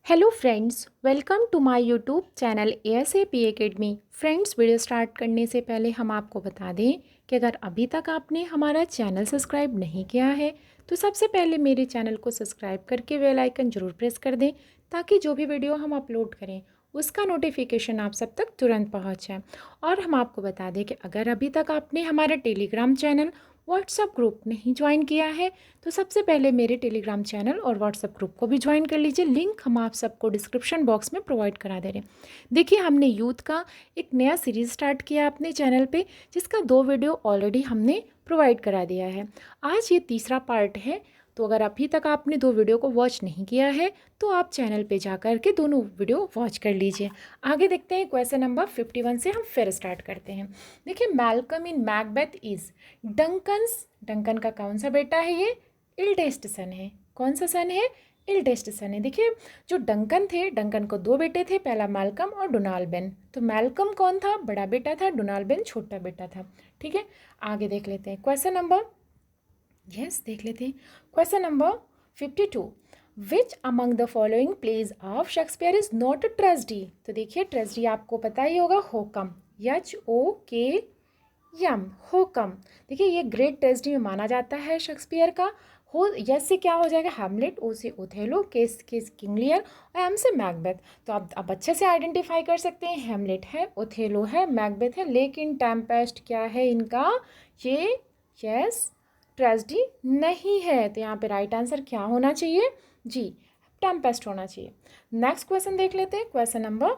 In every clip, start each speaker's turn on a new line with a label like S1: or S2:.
S1: Hello friends, welcome to my YouTube channel ASAP academy. Friends, video start करने से पहले हम आपको बता दें कि अगर अभी तक आपने हमारा चैनल सब्सक्राइब नहीं किया है तो सबसे पहले मेरे चैनल को सब्सक्राइब करके बेल आइकन ज़रूर प्रेस कर दें ताकि जो भी वीडियो हम अपलोड करें उसका नोटिफिकेशन आप सब तक तुरंत पहुंच जाए। और हम आपको बता दें कि अगर अभी तक आपने हमारा टेलीग्राम चैनल, व्हाट्सएप ग्रुप नहीं ज्वाइन किया है तो सबसे पहले मेरे टेलीग्राम चैनल और व्हाट्सएप ग्रुप को भी ज्वाइन कर लीजिए। लिंक हम आप सबको डिस्क्रिप्शन बॉक्स में प्रोवाइड करा दे रहे हैं। देखिए, हमने यूथ का एक नया सीरीज़ स्टार्ट किया अपने चैनल पे, जिसका 2 वीडियो ऑलरेडी हमने प्रोवाइड करा दिया है। आज ये तीसरा पार्ट है, तो अगर अभी तक आपने 2 वीडियो को वॉच नहीं किया है तो आप चैनल पे जा कर के दोनों वीडियो वॉच कर लीजिए। आगे देखते हैं, क्वेश्चन नंबर 51 से हम फिर स्टार्ट करते हैं। देखिए, Malcolm in Macbeth is Duncan का कौन सा बेटा है? ये इल्डेस्ट सन है। कौन सा सन है? इल्डेस्ट सन है। देखिए, जो डंकन थे, डंकन को 2 बेटे थे, पहला मैल्कम और डोनाल्ड। तो मैल्कम कौन था? बड़ा बेटा था, डोनाल्ड छोटा बेटा था। ठीक है, आगे देख लेते हैं क्वेश्चन नंबर, देख लेते हैं question number 52। Which among the following pledge of Shakespeare is not a tragedy? तो देखिए, ट्रेजेडी आपको पता ही होगा, होकम, HOKM, होकम। देखिए, ये ग्रेट ट्रेजेडी में माना जाता है शेक्सपियर का। हो यस से क्या हो जाएगा? हैमलेट, ओ से ओथेलो, के किंग लियर और एम से मैकबेथ। तो आप अच्छे से आइडेंटिफाई कर सकते हैं, हैमलेट है, ओथेलो है, मैकबेथ है, लेकिन टेम्पेस्ट क्या है इनका? ये यस ट्रेजेडी नहीं है। तो यहाँ पे राइट आंसर क्या होना चाहिए? जी, टेम्पेस्ट होना चाहिए। नेक्स्ट क्वेश्चन देख लेते हैं, question number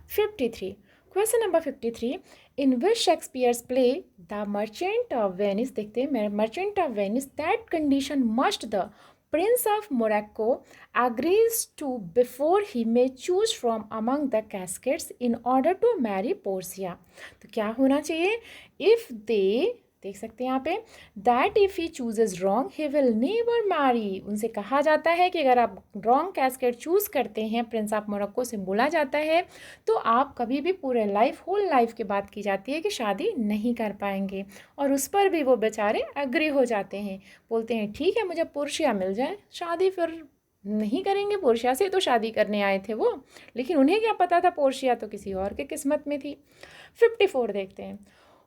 S1: 53। Question number 53, in which Shakespeare's play the merchant of Venice, देखते हैं merchant of Venice, that condition must the Prince of Morocco agrees to before he may choose from among the cascades in order to marry Portia। तो क्या होना चाहिए? If they, देख सकते हैं यहाँ पे, that if he chooses wrong he will never marry. उनसे कहा जाता है कि अगर आप रॉन्ग कैस्केड चूज़ करते हैं, प्रिंस ऑफ मोरक्को से बोला जाता है, तो आप कभी भी पूरे लाइफ, होल लाइफ की बात की जाती है कि शादी नहीं कर पाएंगे। और उस पर भी वो बेचारे एग्री हो जाते हैं, बोलते हैं ठीक है, मुझे पोर्शिया मिल जाए, शादी फिर नहीं करेंगे। पोर्शिया से तो शादी करने आए थे वो, लेकिन उन्हें क्या पता था पोर्शिया तो किसी और के किस्मत में थी। 54 देखते हैं,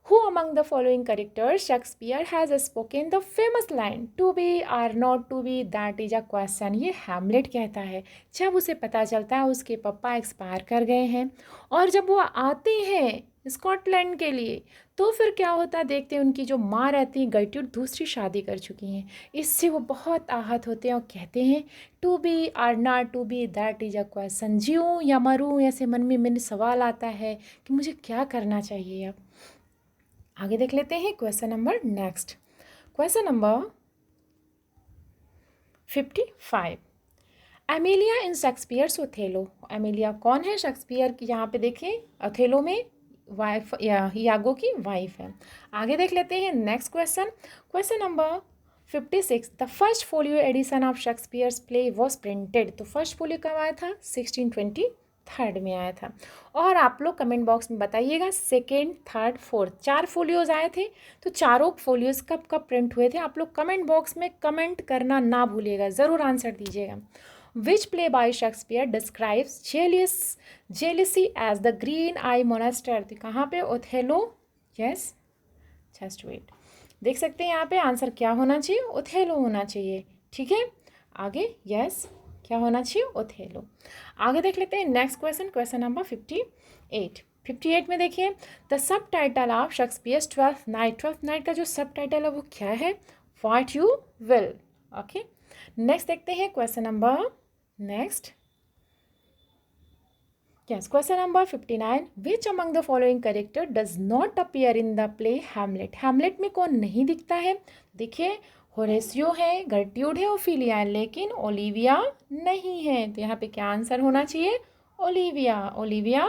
S1: Who among the following characters Shakespeare has spoken the famous line to be or not to be, that is a question? ये हैमलेट कहता है जब उसे पता चलता है उसके पापा एक्सपायर कर गए हैं, और जब वो आते हैं स्कॉटलैंड के लिए तो फिर क्या होता है, देखते हैं उनकी जो माँ रहती है गर्ट्यूड दूसरी शादी कर चुकी हैं। इससे वो बहुत आहत होते हैं और कहते हैं टू बी और not to be, that is a question. जीऊँ या मरूँ, ऐसे मन में सवाल आता है कि मुझे क्या करना चाहिए। अब आगे देख लेते हैं question number, next question number 55, Emilia in Shakespeare's Othello. Emilia कौन है? शेक्सपियर की, यहाँ पे देखिए ओथेलो में वाइफ, यागो की वाइफ है। आगे देख लेते हैं next question, question number 56, the first folio edition of Shakespeare's play was printed. तो फर्स्ट फोलियो कब आया था? 1623 में आया था। और आप लोग कमेंट बॉक्स में बताइएगा, सेकेंड, थर्ड, फोर्थ, 4 फोलियोज आए थे, तो चारों फोलियोज कब कब प्रिंट हुए थे? आप लोग कमेंट बॉक्स में कमेंट करना ना भूलिएगा, ज़रूर आंसर दीजिएगा। Which play by Shakespeare describes jealousy as the green eye monster? तो कहाँ पे? ओथेलो। यस, जस्ट वेट, देख सकते हैं यहाँ पे आंसर क्या होना चाहिए? ओथेलो होना चाहिए। ठीक है, आगे यस क्या होना चाहिए? ओथेलो। आगे देख लेते हैं नेक्स्ट क्वेश्चन, क्वेश्चन नंबर 58। 58 में देखिए, the sub title of Shakespeare's twelfth night का जो सब टाइटल है वो क्या है? What you will. Okay, next देखते हैं question number, next yes question number 59, which among the following character does not appear in the play Hamlet? Hamlet में कौन नहीं दिखता है? देखिए, होरेसियो है, गर्ट्यूड है, ओफिलिया है, लेकिन ओलिविया नहीं है। तो यहाँ पे क्या आंसर होना चाहिए? ओलिविया। ओलिविया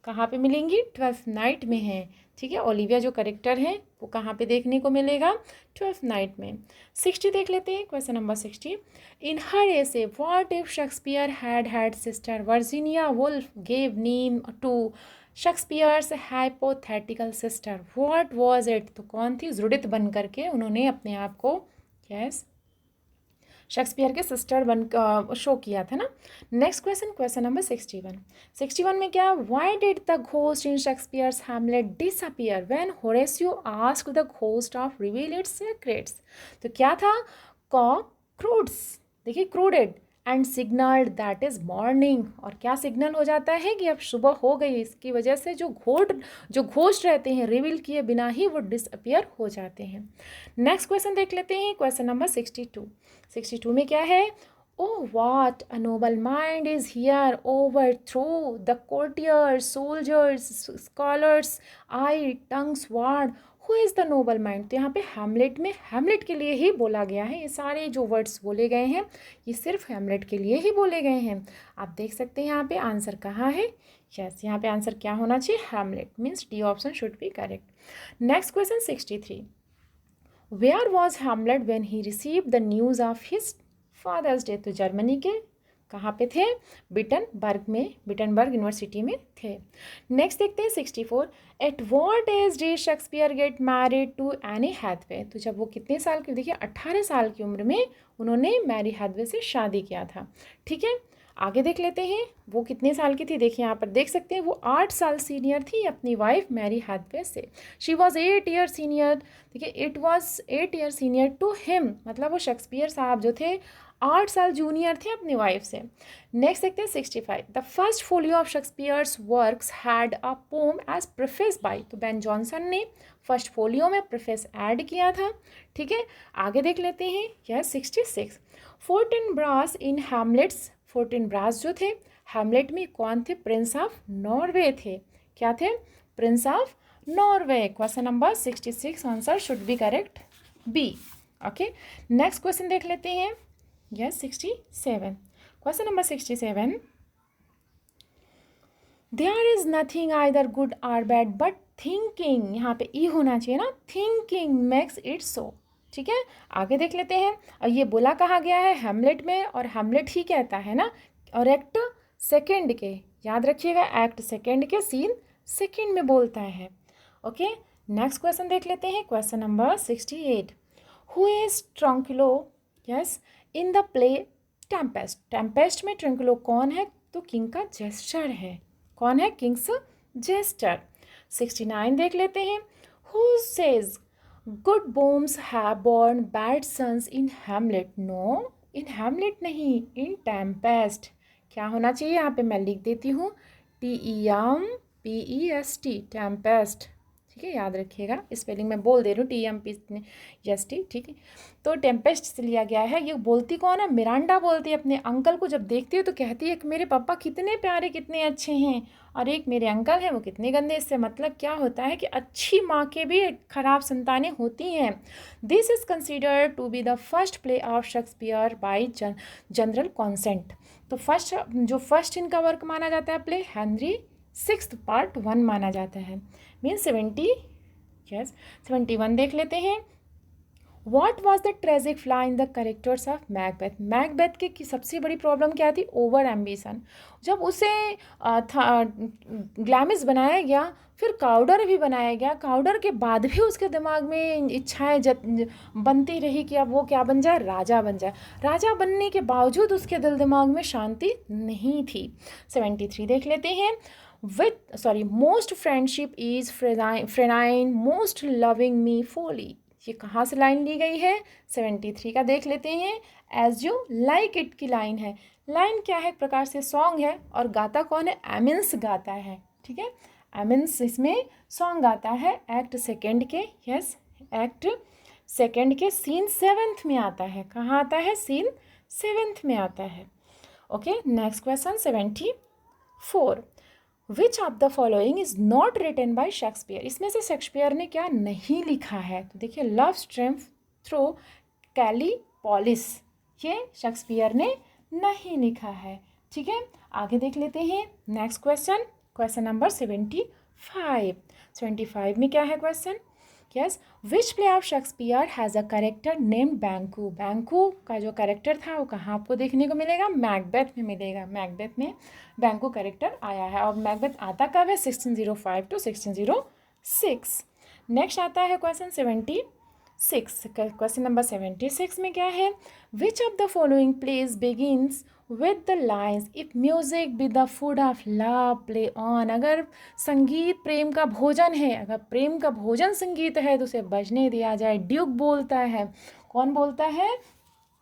S1: कहाँ पे मिलेंगी? ट्वेल्थ नाइट में है। ठीक है, ओलिविया जो करेक्टर है वो कहाँ पे देखने को मिलेगा? ट्वेल्थ नाइट में। 60 देख लेते हैं, question number 60, in her essay what if Shakespeare had sister Virginia Woolf gave name to Shakespeare's hypothetical sister, what was it? तो कौन थी? जुडिथ बन करके उन्होंने अपने आप को, यस, शेक्सपियर के सिस्टर बन शो किया था ना। Next question, question number 61। 61 में क्या, why did the ghost in Shakespeare's Hamlet disappear when Horatio asked the ghost of reveal its secrets. तो क्या था, कॉक क्रूड्स, देखिए crowed and signalled that is morning, और क्या सिग्नल हो जाता है कि अब सुबह हो गई। इसकी वजह से जो घोस्ट रहते हैं रिवील किए बिना ही वो डिसअपियर हो जाते हैं। नेक्स्ट क्वेश्चन देख लेते हैं, क्वेश्चन नंबर 62। 62 में क्या है, Oh, what a noble mind is here overthrow the courtiers, soldiers, scholars, eye, tongue, sword. Who is the noble mind? तो यहाँ पे हैमलेट में हैमलेट के लिए ही बोला गया है। ये सारे जो वर्ड्स बोले गए हैं ये सिर्फ हैमलेट के लिए ही बोले गए हैं। आप देख सकते हैं यहाँ पे आंसर कहाँ है। यस, यहाँ पे आंसर क्या होना चाहिए, Hamlet, means D option should be correct. Next question 63। Where was Hamlet when he received the news of his father's death? तो जर्मनी के कहाँ पे थे, बिटनबर्ग में, बिटनबर्ग यूनिवर्सिटी में थे। नेक्स्ट देखते हैं 64। At what age did Shakespeare get married to Anne Hathaway? तो जब वो कितने साल की, देखिए 18 साल की उम्र में उन्होंने मैरी हैथवे से शादी किया था। ठीक है, आगे देख लेते हैं वो कितने साल की थी। देखिए यहाँ पर देख सकते हैं वो 8 साल सीनियर थी अपनी वाइफ मैरी हैथवे से। शी वॉज 8 ईयर सीनियर, देखिए it was 8 year senior to him, मतलब वो शेक्सपियर साहब जो थे 8 साल जूनियर थे अपनी वाइफ से। नेक्स्ट देखते हैं 65। The first folio of Shakespeare's works had a poem as preface by. तो बेन जॉनसन ने फर्स्ट फोलियो में प्रेफेस ऐड किया था। ठीक है, आगे देख लेते हैं। यस 66। फोर्टिनब्रास इन हैमलेट्स, फोर्टिनब्रास जो थे हैमलेट में कौन थे, प्रिंस ऑफ नॉर्वे थे। क्या थे, prince of Norway. Question number 66 answer should be correct B. Okay, next question देख लेते हैं। Yes 67। Question number 67। There is nothing either good or bad but thinking, यहाँ पे ई होना चाहिए ना, थिंकिंग मेक्स इट सो। ठीक है, आगे देख लेते हैं। और ये बोला कहा गया है हैमलेट में, और हैमलेट ही कहता है ना, और एक्ट सेकेंड के, याद रखिएगा एक्ट सेकेंड के सीन सेकेंड में बोलता है। ओके, नेक्स्ट क्वेश्चन देख लेते हैं। Question number 68। Who is Trinculo, yes, in the play Tempest? Tempest में ट्रंकुलो कौन है, तो किंग का जेस्टर है। कौन है, किंग्स जेस्टर। 69 देख लेते हैं। हु सेज गुड बॉम्स have borne bad sons in Hamlet? No, in Hamlet नहीं, इन टेम्पेस्ट। क्या होना चाहिए, यहाँ पे मैं लिख देती हूँ TEMPEST, टेम्पेस्ट। ठीक है, याद रखिएगा, स्पेलिंग मैं बोल दे रही हूँ TEMPEST। ठीक है, तो टेम्पेस्ट से लिया गया है। ये बोलती कौन है, मिरांडा बोलती है अपने अंकल को। जब देखती है तो कहती है कि मेरे पापा कितने प्यारे कितने अच्छे हैं, और एक मेरे अंकल हैं वो कितने गंदे। इससे मतलब क्या होता है कि अच्छी माँ के भी खराब संतानें होती हैं। This is considered to be the first play of Shakespeare by general consent. तो फर्स्ट इनका वर्क माना जाता है प्ले हेनरी 6 पार्ट 1 माना जाता है। मीन्स 71 देख लेते हैं। What was the tragic flaw in the characters of Macbeth? Macbeth की सबसे बड़ी प्रॉब्लम क्या थी, ओवर एम्बिशन। जब उसे ग्लैमिस बनाया गया, फिर काउडर भी बनाया गया, काउडर के बाद भी उसके दिमाग में इच्छाएं बनती रही कि अब वो क्या बन जाए, राजा बन जाए। राजा बनने के बावजूद उसके दिल दिमाग में शांति नहीं थी। 73 देख लेते हैं। Most friendship is feigning most loving me folly. ये कहाँ से लाइन ली गई है, 73 का देख लेते हैं। एज यू लाइक इट की लाइन है। लाइन क्या है, एक प्रकार से सॉन्ग है, और गाता कौन है, एमिन्स गाता है। ठीक है, एमिन्स इसमें सॉन्ग गाता है एक्ट सेकेंड के। यस, एक्ट सेकेंड के सीन 7th में आता है। कहाँ आता है, सीन 7th में आता है। Okay, next question 74। Which of the following is not written by Shakespeare? इसमें से शेक्सपियर ने क्या नहीं लिखा है? तो देखिए, लव स्ट्रेम्फ थ्रो कैलीपोलिस, ये शेक्सपियर ने नहीं लिखा है। ठीक है, आगे देख लेते हैं। नेक्स्ट क्वेश्चन, क्वेश्चन नंबर 75 में क्या है question, yes, which play of Shakespeare has a character named Banquo? Banquo का जो कैरेक्टर था वो कहाँ आपको देखने को मिलेगा, मैकबेथ में मिलेगा। मैकबेथ में बैंकू कैरेक्टर आया है। और मैकबेथ आता कब है, 1605 to 1606। नेक्स्ट आता है क्वेश्चन 6, क्वेश्चन नंबर 76 में क्या है, विच of the following pledge begins with the lines if music be the food of love play on. अगर संगीत प्रेम का भोजन है, अगर प्रेम का भोजन संगीत है तो उसे बजने दिया जाए। ड्यूक बोलता है, कौन बोलता है,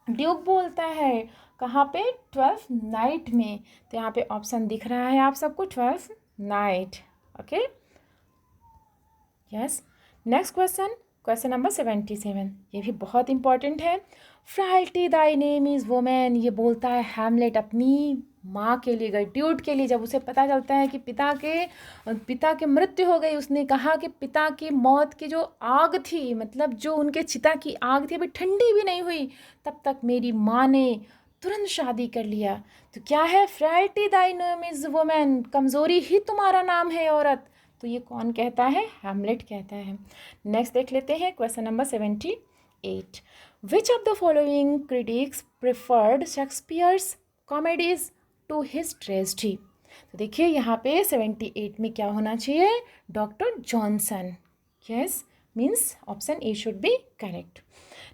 S1: ड्यूक बोलता है। कहाँ पे, 12th नाइट में। तो यहाँ पे ऑप्शन दिख रहा है आप सबको, 12th night. Okay, yes. Next question, question number 77, ये भी बहुत इंपॉर्टेंट है। फ्राइल्टी दाई नेम इज़ वोमेन, ये बोलता है हैमलेट अपनी माँ के लिए, गर्ट्यूड के लिए। जब उसे पता चलता है कि पिता के मृत्यु हो गई, उसने कहा कि पिता की मौत की जो आग थी, मतलब जो उनके चिता की आग थी, अभी ठंडी भी नहीं हुई, तब तक मेरी माँ ने तुरंत शादी कर लिया। तो क्या है, फ्राइल्टी दाई नेम इज़ वोमेन, कमज़ोरी ही तुम्हारा नाम है औरत। तो ये कौन कहता है, हैमलेट कहता है। नेक्स्ट देख लेते हैं question number 78, which of the following critics preferred Shakespeare's comedies to his tragedy. तो देखिए यहाँ पे 78 में क्या होना चाहिए, doctor Johnson. Yes, means option A should be correct.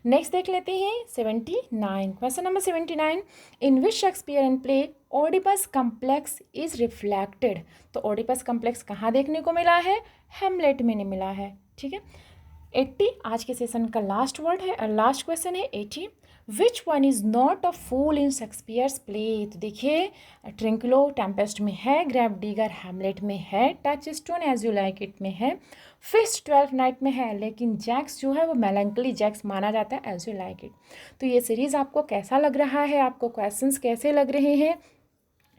S1: Next देख लेते हैं 79, question number 79, in which Shakespeare and play Oedipus complex is reflected. तो ओडिपस कम्प्लेक्स कहाँ देखने को मिला है, हेमलेट में नहीं मिला है। ठीक है, 80 आज के सेशन का लास्ट वर्ड है, लास्ट क्वेश्चन है 80, which one is not a fool in Shakespeare's play. तो देखिए, ट्रिंकलो टेम्पेस्ट में है, ग्रैब डिगर हैमलेट में है, touch stone age you like it में है, फिस्ट 12th नाइट में है, लेकिन जैक्स जो है वो मेलंकली जैक्स माना जाता है, एज यू लाइक इट। तो ये सीरीज़ आपको कैसा लग रहा है, आपको क्वेश्चंस कैसे लग रहे हैं,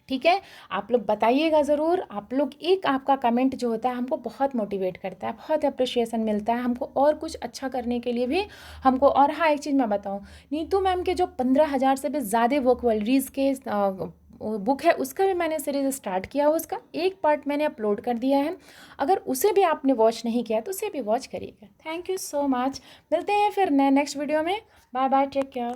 S1: ठीक है, आप लोग बताइएगा ज़रूर। आप लोग एक आपका कमेंट जो होता है हमको बहुत मोटिवेट करता है, बहुत अप्रिशिएशन मिलता है हमको, और कुछ अच्छा करने के लिए भी हमको। और हाँ, एक चीज़ मैं बताऊँ, नीतू मैम के जो 15,000 से भी ज़्यादा वोकैबुलरीज के बुक है, उसका भी मैंने सीरीज स्टार्ट किया है, उसका एक पार्ट मैंने अपलोड कर दिया है। अगर उसे भी आपने वॉच नहीं किया तो उसे भी वॉच करिएगा। थैंक यू सो मच, मिलते हैं फिर नेक्स्ट वीडियो में। Bye bye, take care.